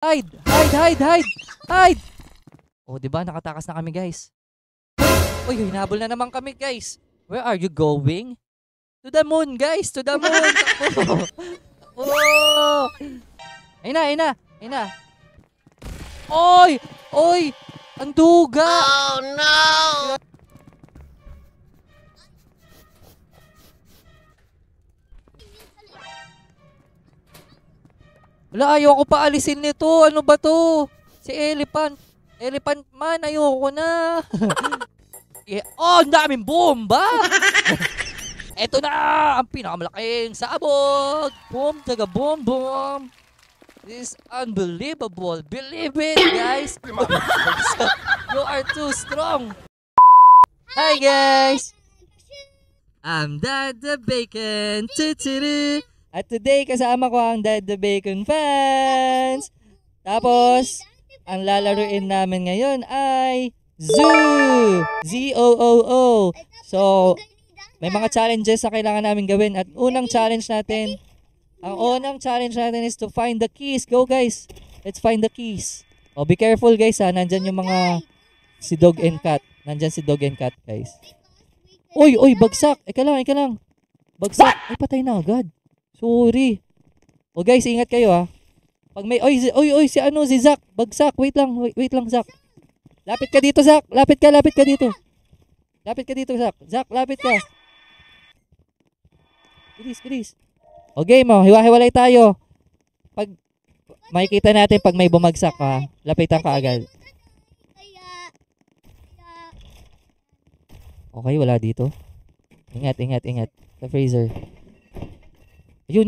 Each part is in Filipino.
Hide! Hide! Hide! Hide! Hide! Oh, diba? Nakatakas na kami, guys. Uy, hinabol na naman kami, guys. Where are you going? To the moon, guys! To the moon! Takbo! Oh! Ayun na, ayun na! Ayun na! Oy! Oy! Ang duga! Oh no! Wala, ayoko pa alisin nito. Ano ba to? Si Elephant. Elephant man, ayoko na. Oh, ang daming bomba! Eto na! Ang pinakamalaking sabog! Boom, taga boom, boom! This is unbelievable. Believe it, guys! You are too strong! Hi, guys! I'm Dad the Bacon! Tutudu! At today, kasama ko ang Dad the Bacon fans! Tapos, ang lalaruin namin ngayon ay Zoo! Z-O-O-O! So, may mga challenges na kailangan namin gawin. At unang challenge natin, ang unang challenge natin is to find the keys. Go, guys! Let's find the keys. Oh, be careful, guys, ha. Nandyan yung mga si Dog and Cat. Nandyan si Dog and Cat, guys. Uy, uy, bagsak! Ika lang, ika lang. Bagsak! Ay, patay na agad. Sorry. O guys, ingat kayo ha. Pag may, oy, si ano, si Zach. Bagsak, wait lang, wait lang, Zach. Lapit ka dito, Zach. Lapit ka dito. Lapit ka dito, Zach. Zach, lapit ka. Bilis, bilis. O game mo, hiwa-hiwalay tayo. Pag, makikita natin pag may bumagsak ha. Lapitan ka agad. Okay, wala dito. Ingat, ingat, ingat. Sa freezer. Yun.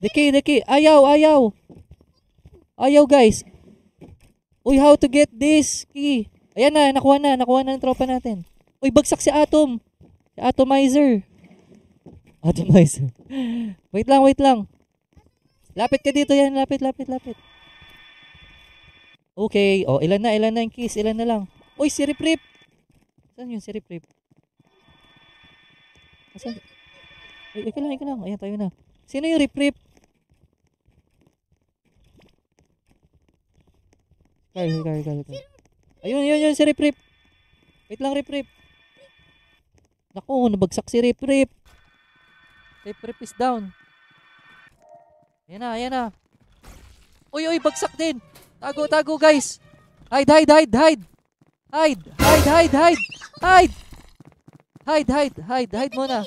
Deki. Ayaw, guys. Uy, how to get this key? Ayan na, nakuha na ng tropa natin. Uy, bagsak si Atom. Si Atomizer. Wait lang. Lapit ka dito yan, lapit. Okay, oh, ilan na yung keys, ilan na lang. Uy, si Rip. Saan yun si Rip? Saan? Uy, ika lang. Ayan, tayo na. Sino yung Rip? Kar. Ayun, si Rip. Wait lang, Rip. Naku, nabagsak si Rip. Rip is down. Ayan na. Uy, bagsak din. Tago, guys. Hide. Hide muna.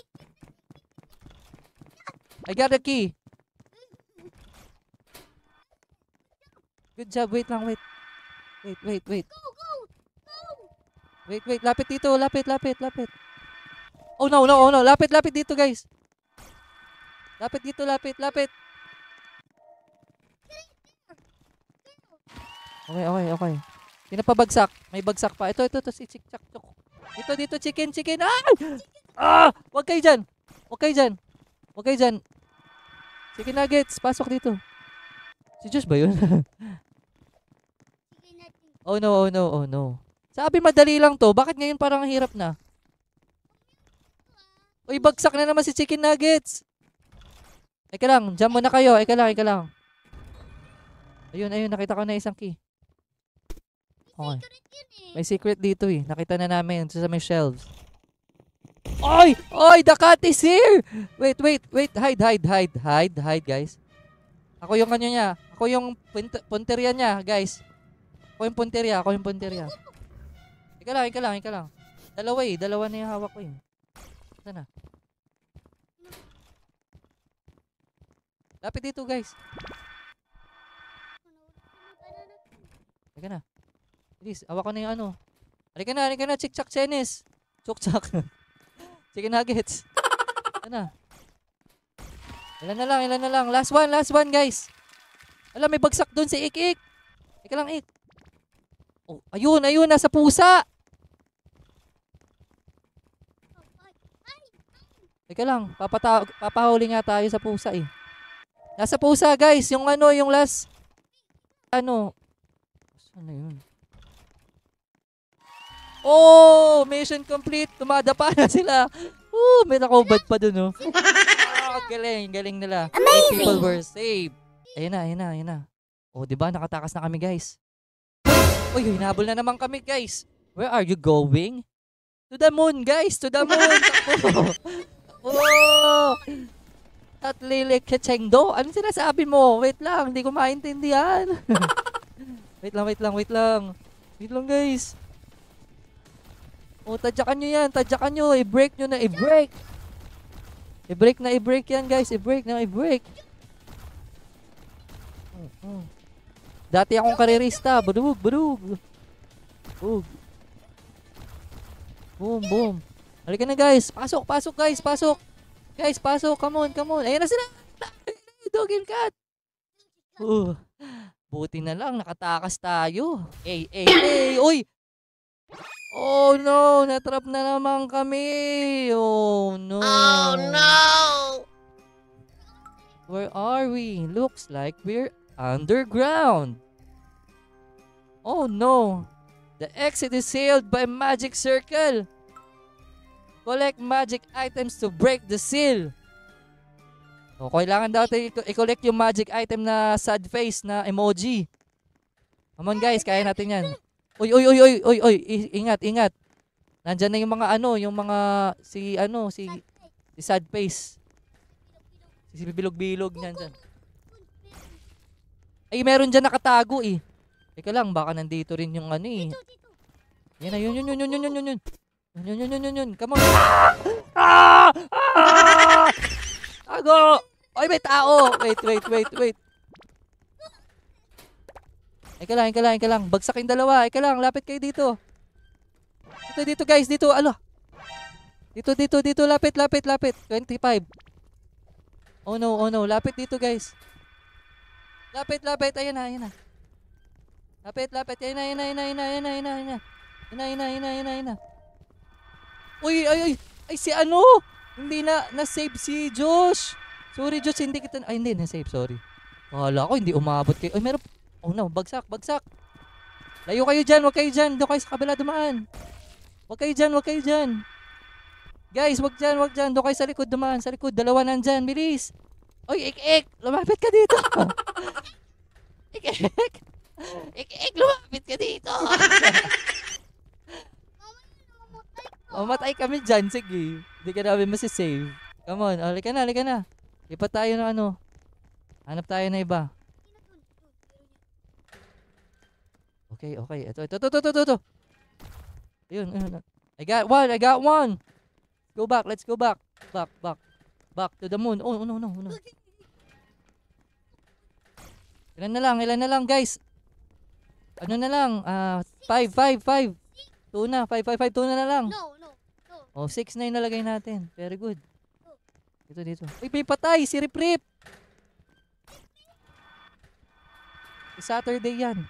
I got the key. Good job. Wait lang. Wait. Wait. Lapit dito. Lapit. Oh no. Lapit dito, guys. Lapit dito. Okay. Sino pa bagsak? May bagsak pa. Ito. Si Chik-Chak. Dito, chicken. Wag kayo dyan. Chicken nuggets, pasok dito. Si Josh ba yun? Oh no. Sabi madali lang to. Bakit ngayon parang hirap na? Uy, bagsak na naman si chicken nuggets. Eka lang, jump muna kayo. Eka lang. Ayun, nakita ko na isang key. Okay. May secret dito eh. Nakita na namin sa may shelves. Oy, the cat is here. Wait. Hide, guys. Ako yung kanya niya. Ako yung punteriya niya, guys. Ako yung punteriya. Ika lang. Dalawa na yung hawak ko eh. Sana. Lapit dito, guys. Ika na. Please, hawak ko na yung ano. Halika na, Chik-Chak Chenis. Chok-Chak. Chicken nuggets. Ano? Ilan na lang. Last one, guys. Alam, may bagsak doon si Ik. Ika lang, Ik. Oh, ayun, nasa pusa. Ika lang, papahuli nga tayo sa pusa eh. Nasa pusa, guys. Yung last. Saan na yun? Oh, mission complete. Tumadapa na sila. May nakobad pa dun, oh. Galing nila. Amazing! 8 people were saved. Ayan na, ayan na, ayan na. Oh, di ba? Nakatakas na kami, guys. Uy, hinabol na naman kami, guys. Where are you going? To the moon, guys. To the moon. Takbo. Oh! At Lili Kechengdo? Anong sinasabi mo? Wait lang, hindi ko maintindihan. Wait lang, wait lang, wait lang. Wait lang, guys. Oh, tadyakan nyo yan. Tadyakan nyo. I-break nyo na. I-break. I-break na i-break yan, guys. I-break na i-break. Dati akong karerista. Budug, budug. Budug. Boom, boom. Halika na, guys. Pasok, pasok, guys. Pasok. Guys, pasok. Come on, come on. Ayan na sila. Dogin cat. Buti na lang. Nakatakas tayo. Hey, hey, hey. Uy. Oh, no. Natrap na naman kami. Oh, no. Oh, no! Where are we? Looks like we're underground. Oh, no. The exit is sealed by magic circle. Collect magic items to break the seal. O, kailangan daw tayo i-collect yung magic item na sad face na emoji. Come on, guys, kaya natin yan. Uy, uy, uy, uy, uy, uy, ingat, ingat. Nandyan na yung mga si sad face. Si bilog-bilog niyan dyan. Ay, meron dyan nakatago eh. Teka lang, baka nandito rin yung eh. Yan na, yun. Yun. Come on. Tago! Ay, may tao! Wait. Ika lang. Bagsak yung dalawa. Ika lang, lapit kayo dito. Dito, guys. Dito, alo. Dito. Lapit. 25. Oh no. Lapit dito, guys. Lapit. Ayan na. Lapit. Ayan na. Uy, ay, si ano? Hindi na-save si Josh. Sorry, Josh, hindi kita, hindi na-save, sorry. Wala ko, hindi umabot kayo. Ay, meron, oh no, bagsak. Layo kayo dyan, wag kayo dyan. Doon kayo sa kabila dumaan. Wag kayo dyan. Guys, wag dyan. Doon kayo sa likod dumaan. Sa likod, dalawa nandyan, bilis. Uy, ik, lumapit ka dito. Ik, lumapit ka dito. Mamatay kami dyan, sige. Hindi ka namin masisave. Come on, halika na. Lipat tayo ng hanap tayo na iba. Okay. Ito. Ayun. I got one. Let's go back. Back to the moon. Oh, no. Ilan na lang, guys. Ano na lang? 5. 2 na. 5. 2 na lang. No. Oh, 6 na yung nalagay natin. Very good. Dito. Uy, may patay. Si Rip. Saturday yan.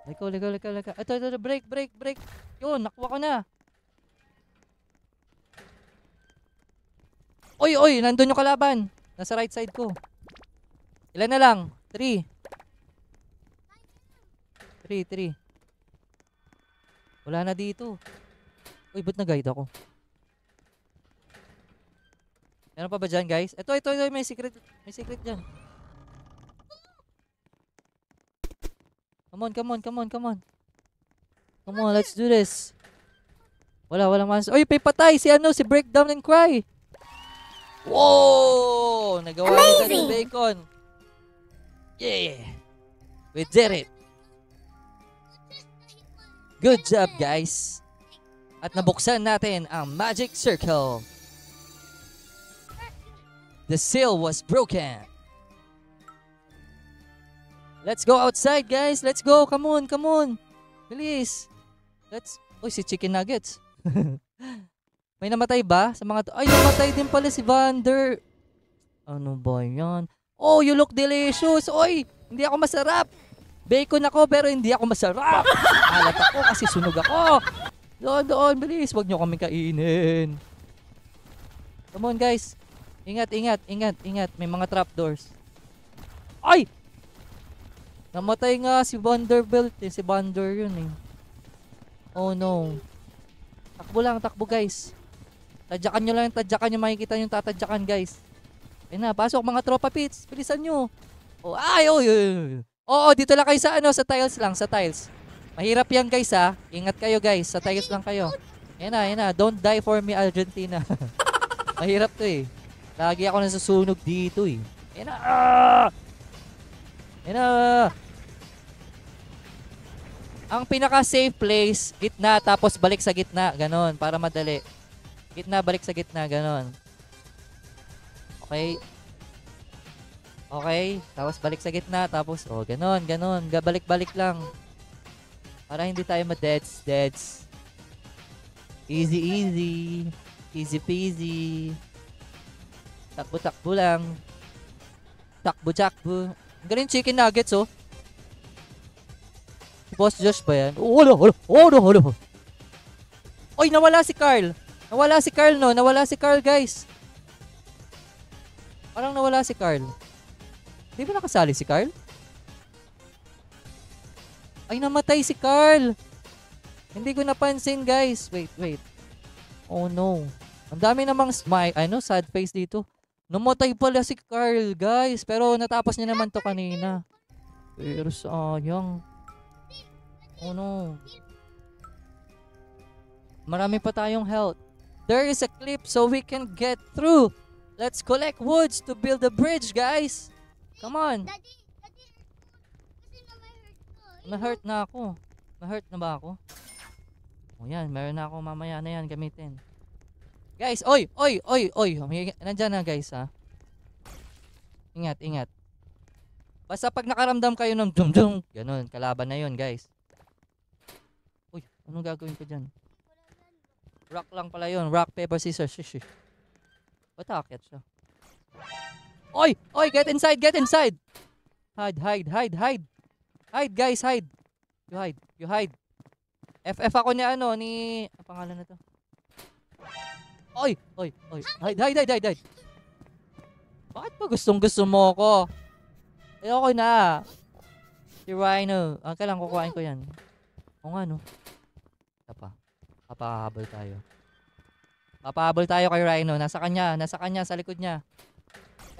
Liko. Ito. Break. Yun, nakuha ko na. Uy, nandun yung kalaban. Nasa right side ko. Ilan na lang? 3. Wala na dito. Uy, ba't nag-guide ako? Meron pa ba dyan, guys? Ito, may secret dyan. Come on. Come on, let's do this. Walang man. Uy, may patay si Breakdown and Cry. Whoa! Nagawa nila ng bacon. Yeah! We did it. Good job, guys. At nabuksan natin ang magic circle. The seal was broken. Let's go outside, guys. Let's go. Come on. Bilis. Uy, si Chicken Nuggets. May namatay ba sa mga to? Ay, namatay din pala si Vander. Ano ba yan? Oh, you look delicious. Oy, hindi ako masarap. Bacon ako pero hindi ako masarap. Alat ako kasi sunog ako. Doon, bilis. Huwag nyo kami kainin. Come on, guys. Ingat. May mga trapdoors. Ay! Namatay nga si Vanderbilt. Si Vander yun eh. Oh no. Takbo guys. Tadyakan nyo makikita yung tatadyakan, guys. Ayun na, pasok mga tropa pits. Bilisan nyo. Oh, ay, oy, oy, oy. Oo, dito lang kayo sa ano, sa tiles lang, sa tiles. Mahirap yan guys ha. Ingat kayo guys, sa tiles lang kayo. Yan na. Don't die for me, Argentina. Mahirap to eh. Lagi ako nasusunog dito eh. Yan na. Yan na. Ang pinaka-safe place, gitna tapos balik sa gitna. Ganon, para madali. Gitna, balik sa gitna. Ganon. Okay. Okay. Tapos balik sa gitna. Tapos, oh, ganon. Balik-balik lang. Para hindi tayo ma-deads. Easy. Easy peasy. Takbo lang. Takbo. Ang galing chicken nuggets, oh. Si Boss Josh ba yan? Olo. Oy, nawala si Carl. Nawala si Carl, guys. Parang nawala si Carl. Di ba nakasali si Carl? Ay, namatay si Carl. Hindi ko napansin, guys. Wait. Oh, no. Ang dami namang sad face dito. Namatay pala si Carl, guys. Pero natapos niya naman to kanina. Pero sayang. Oh, no. Marami pa tayong health. There is a clip so we can get through. Let's collect woods to build a bridge, guys. Come on. Na-hurt na ako. Na-hurt na ba ako? O yan, meron na ako mamaya na yan gamitin. Guys, oy. Nandyan na guys ha. Ingat. Basta pag nakaramdam kayo ng dum-dum, ganun, kalaban na yun guys. Uy, anong gagawin ko dyan? Rock lang pala yun. Rock, paper, scissors. Shish. Ba't akit siya? Oy, get inside. Hide. Hide guys, hide. You hide. FF ako ni ano, ni... Ang pangalan na to? Oy. Hide. Bakit ba gusto mo ko? Ayoko na. Si Rhino. Kailangan kukuhain ko yan. O nga no. Papahabol tayo. Papahabol tayo kay Rhino. Nasa kanya, sa likod niya.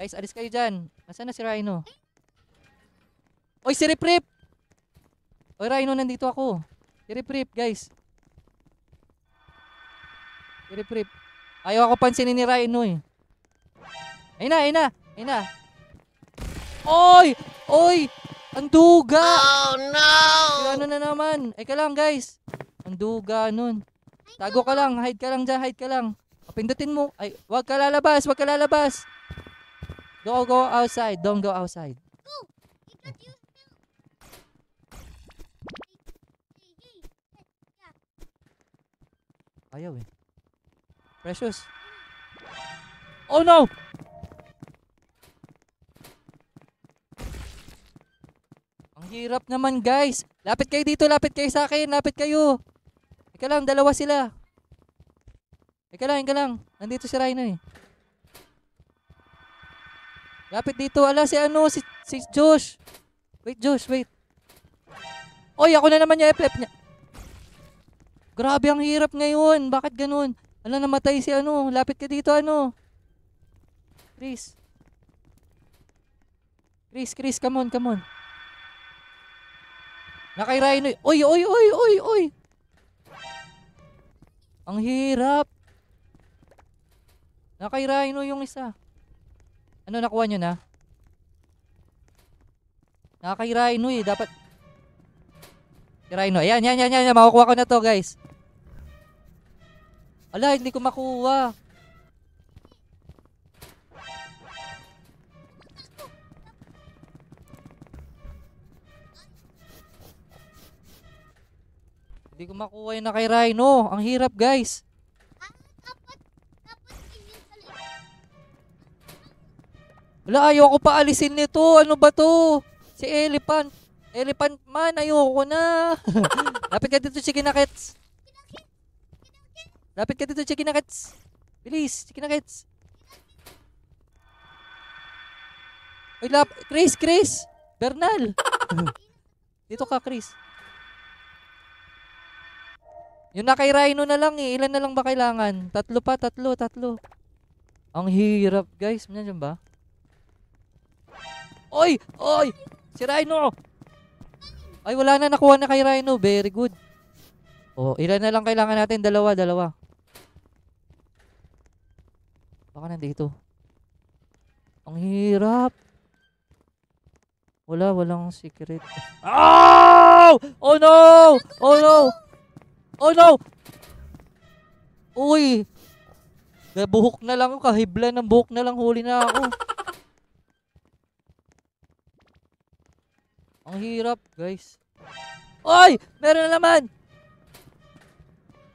Guys, alis kayo dyan. Nasaan na si Rhino? Oy, si Rip! Oy, Rhino, nandito ako. Si Rip, guys. Si Rip. Ayaw ako pansinin ni Rhino eh. Ayun na. Oy! Ang duga! Oh no! Ano na naman? Eka lang guys. Ang duga nun. Tago ka lang. Hide ka lang. Pindutin mo. Ay, wag ka lalabas. Go outside. Don't go outside. Ayaw eh. Precious. Oh no! Ang hirap naman guys. Lapit kayo dito. Lapit kayo sa akin. Lapit kayo. Ika lang. Dalawa sila. Ika lang. Nandito si Rhino eh. Lapit dito. Ala si si Josh. Wait Josh. Oy, ako na naman niya i-flip niya. Grabe ang hirap ngayon. Bakit ganun? Ala, namatay si Lapit ka dito Chris, come on. Nakay Rhino. Oy. Ang hirap. Nakay Rhino yung isa. Nakuha nyo na? Nakay Rhino eh. Dapat. Si Rhino. Ayan. Makukuha ko na to guys. Ala, hindi ko makuha. Hindi ko makuha yung nakay Rhino. Ang hirap guys. Wala, ayoko pa alisin nito. Ano ba to? Si Elephant. Elephant man, ayoko na. Lapit ka dito, chicken nuggets. Bilis, chicken nuggets. Uy, Chris. Bernal. Dito ka, Chris. Yung nakay Rhino na lang eh. Ilan na lang ba kailangan? Tatlo. Ang hirap, guys. Nandiyan ba? Oy! Oy! Si Rhino! Ay, wala na. Nakuha na kay Rhino. Very good. Oh, ilan na lang kailangan natin? Dalawa. Baka nandito. Ang hirap. Walang secret. Oh! Oh no! Oh no! Oh no! Uy! Buhok na lang ako. Kahibla ng buhok na lang. Huli na ako. Ang hirap, guys. Oy! Meron na naman!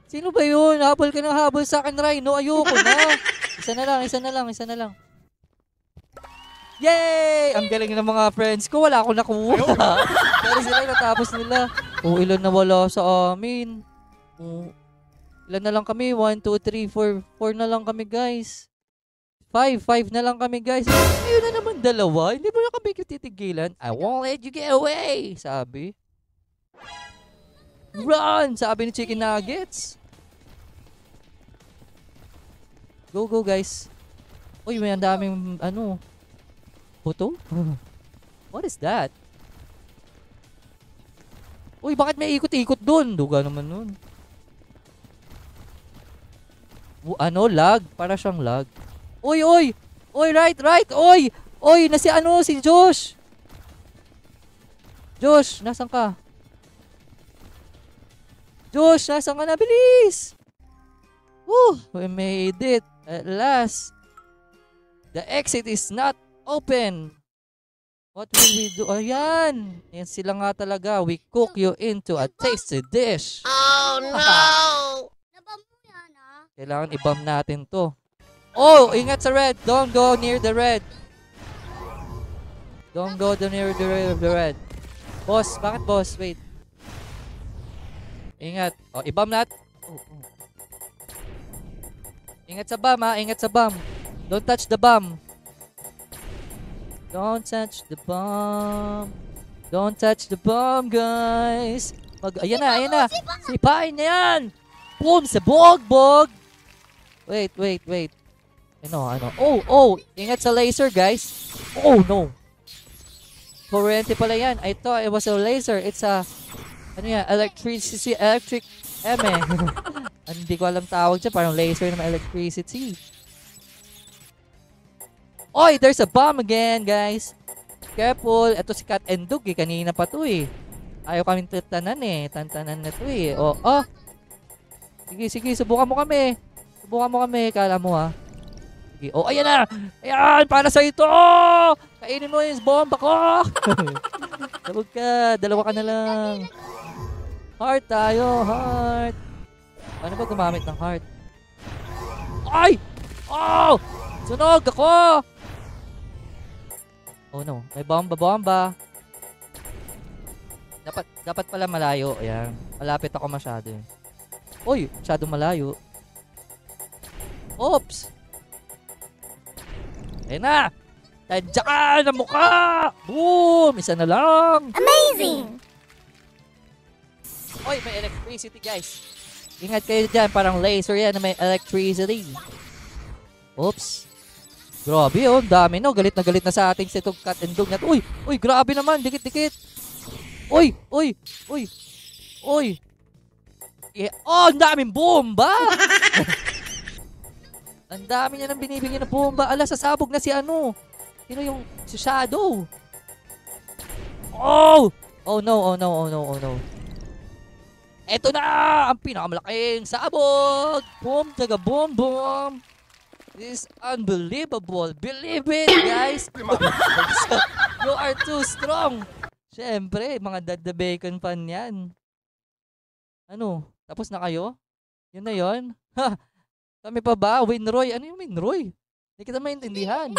Sino ba yun? Habol ka ng habol sa akin, Rhino. Ayoko na. Isa na lang. Yay! Ang galing ng mga friends ko. Wala akong nakuha. Pero sila natapos nila. Ilan na wala sa amin. Ilan na lang kami? 1, 2, 3, 4. 4 na lang kami, guys. 5 na lang kami, guys. Ayun na naman dalawa. Hindi mo na kami titigilan. I won't let you get away. Sabi. Run! Sabi ni Chicken Nuggets. Go, guys. Uy, may ang daming, puto? What is that? Uy, bakit may ikot-ikot dun? Duga naman nun. Lag? Para siyang lag. Uy! Uy, right! Uy! Uy, si Josh! Josh, nasan ka? Josh, nasan ka na? Bilis! We made it. At last. The exit is not open. What will we do? Ayan. Yan sila nga talaga. We cook you into a tasty dish. Oh no! Nabam mo yan, ah. Kailangan ibam natin to. Oh, ingat sa red. Don't go near the red. Don't go near the red. Boss, bakit boss? Wait. Ingat. Oh, ibam natin. Ingat sa bomb, ha? Ingat sa bomb. Don't touch the bomb. Don't touch the bomb. Don't touch the bomb, guys. Ayan na. Sipain na yan. Boom, sa bog. Wait. Ano? Oh. Ingat sa laser, guys. Oh, no. Kurente pala yan. I thought it was a laser. It's a, electric Hindi ko alam tawag dyan. Parang laser ng electricity. Oy, there's a bomb again, guys. Careful. Ito si Cat and Dog, eh. Kanina pa to, eh. Ayaw kaming tantanan, eh. Tantanan na to, eh. Oh. Sige. Subukan mo kami. Kala mo, ha. Sige. Oh, ayan na. Ayan, para sa ito. Kainin mo yung bomba ko. Sabog ka. Dalawa ka na lang. Heart tayo. Heart. Paano ba gumamit ng heart? Ay! Oh! Sunog ako! Oh no, may bomba. Dapat pala malayo. Ayan. Malapit ako masyado. Uy, masyadong malayo. Oops! Ayan na! Tadya ka na mukha! Boom! Isa na lang! Amazing! Uy, may electricity, guys. Ingat kayo dyan. Parang laser yan na may electricity. Oops. Grabe, oh. Dami, no. Galit na sa ating set of Cat and Dog natin. Uy, grabe naman. Dikit. Uy. Yeah. Oh, ang daming bomba. Ang dami niya nang binibigyan ng bomba. Ala, sasabog na si ano. Sino yung si Shadow? Oh! Oh no. Eto na! Ang pinakamalaking sabog! Boom! Taga boom! This is unbelievable! Believe it, guys! You are too strong! Siyempre, mga Dad Bacon fan yan. Ano? Tapos na kayo? Yun na yun? Ha! Kami pa ba? Winroy? Ano yung Winroy? Hindi kita maintindihan.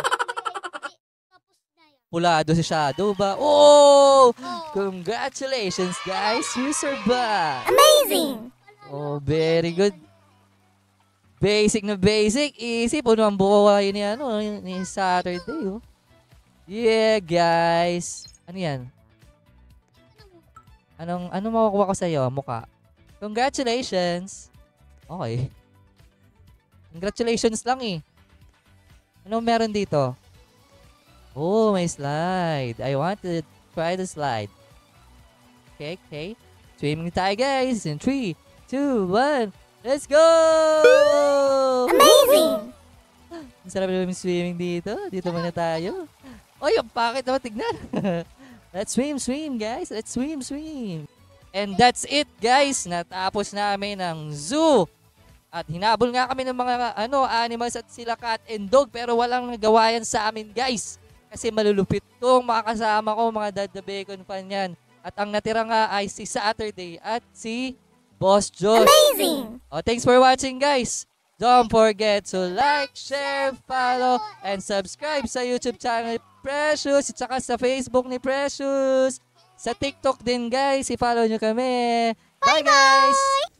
Pulado si Shadow ba? Oh! Congratulations, guys! You survived! Amazing! Oh, very good. Basic na basic. Easy. Puno ang buhay ni Saturday, oh. Yeah, guys. Ano yan? Anong makukuha ko sa'yo? Mukha. Congratulations! Okay. Congratulations lang, eh. Anong meron dito? Oh, may slide. I want to try the slide. Okay, okay. Swimming tayo, guys. In 3, 2, 1. Let's go! Amazing! Ang sarap naman swimming dito. Dito muna tayo. Oy, ang pakit naman. Tignan. Let's swim, guys. Let's swim. And that's it, guys. Natapos namin ang zoo. At hinabol nga kami ng mga animals at sila cat and dog. Pero walang nagawa yan sa amin, guys. Kasi malulupit tong mga kasama ko, mga Dad the Bacon fan yan. At ang natira nga ay si Saturday at si Boss Josh. Amazing! Oh, thanks for watching, guys. Don't forget to like, share, follow, and subscribe sa YouTube channel ni Precious at saka sa Facebook ni Precious. Sa TikTok din, guys. I-follow nyo kami. Bye, guys!